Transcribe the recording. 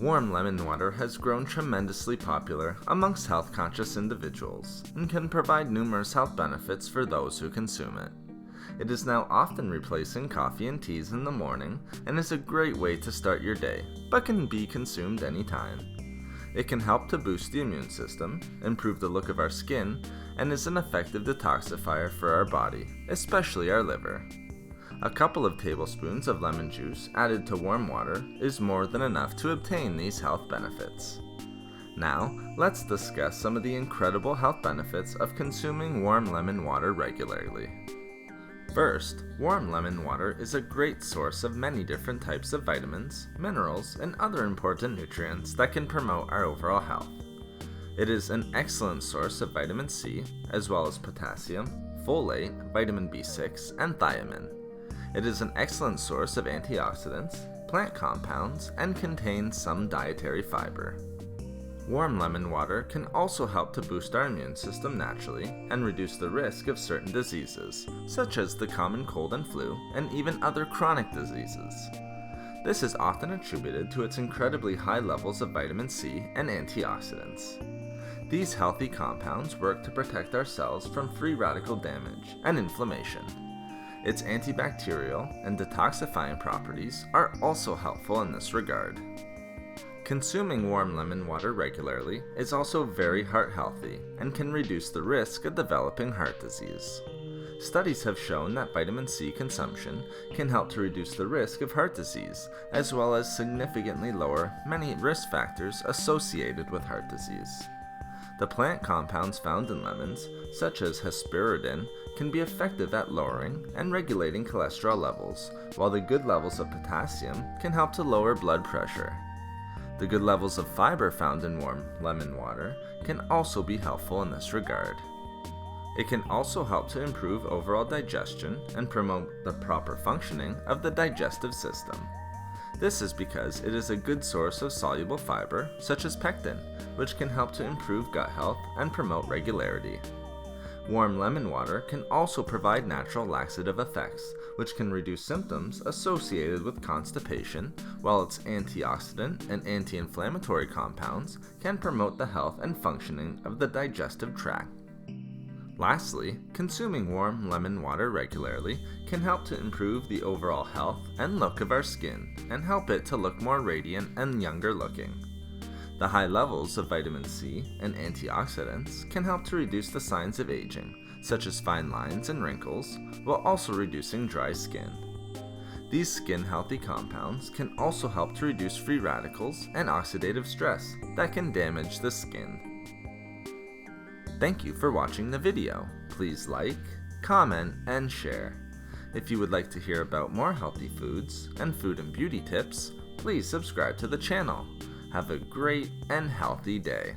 Warm lemon water has grown tremendously popular amongst health-conscious individuals and can provide numerous health benefits for those who consume it. It is now often replacing coffee and teas in the morning and is a great way to start your day, but can be consumed anytime. It can help to boost the immune system, improve the look of our skin, and is an effective detoxifier for our body, especially our liver. A couple of tablespoons of lemon juice added to warm water is more than enough to obtain these health benefits. Now, let's discuss some of the incredible health benefits of consuming warm lemon water regularly. First, warm lemon water is a great source of many different types of vitamins, minerals, and other important nutrients that can promote our overall health. It is an excellent source of vitamin C, as well as potassium, folate, vitamin B6, and thiamin. It is an excellent source of antioxidants, plant compounds, and contains some dietary fiber. Warm lemon water can also help to boost our immune system naturally and reduce the risk of certain diseases, such as the common cold and flu, and even other chronic diseases. This is often attributed to its incredibly high levels of vitamin C and antioxidants. These healthy compounds work to protect our cells from free radical damage and inflammation. Its antibacterial and detoxifying properties are also helpful in this regard. Consuming warm lemon water regularly is also very heart healthy and can reduce the risk of developing heart disease. Studies have shown that vitamin C consumption can help to reduce the risk of heart disease, as well as significantly lower many risk factors associated with heart disease. The plant compounds found in lemons, such as hesperidin, can be effective at lowering and regulating cholesterol levels, while the good levels of potassium can help to lower blood pressure. The good levels of fiber found in warm lemon water can also be helpful in this regard. It can also help to improve overall digestion and promote the proper functioning of the digestive system. This is because it is a good source of soluble fiber, such as pectin, which can help to improve gut health and promote regularity. Warm lemon water can also provide natural laxative effects, which can reduce symptoms associated with constipation, while its antioxidant and anti-inflammatory compounds can promote the health and functioning of the digestive tract. Lastly, consuming warm lemon water regularly can help to improve the overall health and look of our skin and help it to look more radiant and younger looking. The high levels of vitamin C and antioxidants can help to reduce the signs of aging, such as fine lines and wrinkles, while also reducing dry skin. These skin-healthy compounds can also help to reduce free radicals and oxidative stress that can damage the skin. Thank you for watching the video. Please like, comment, and share. If you would like to hear about more healthy foods and food and beauty tips, please subscribe to the channel. Have a great and healthy day.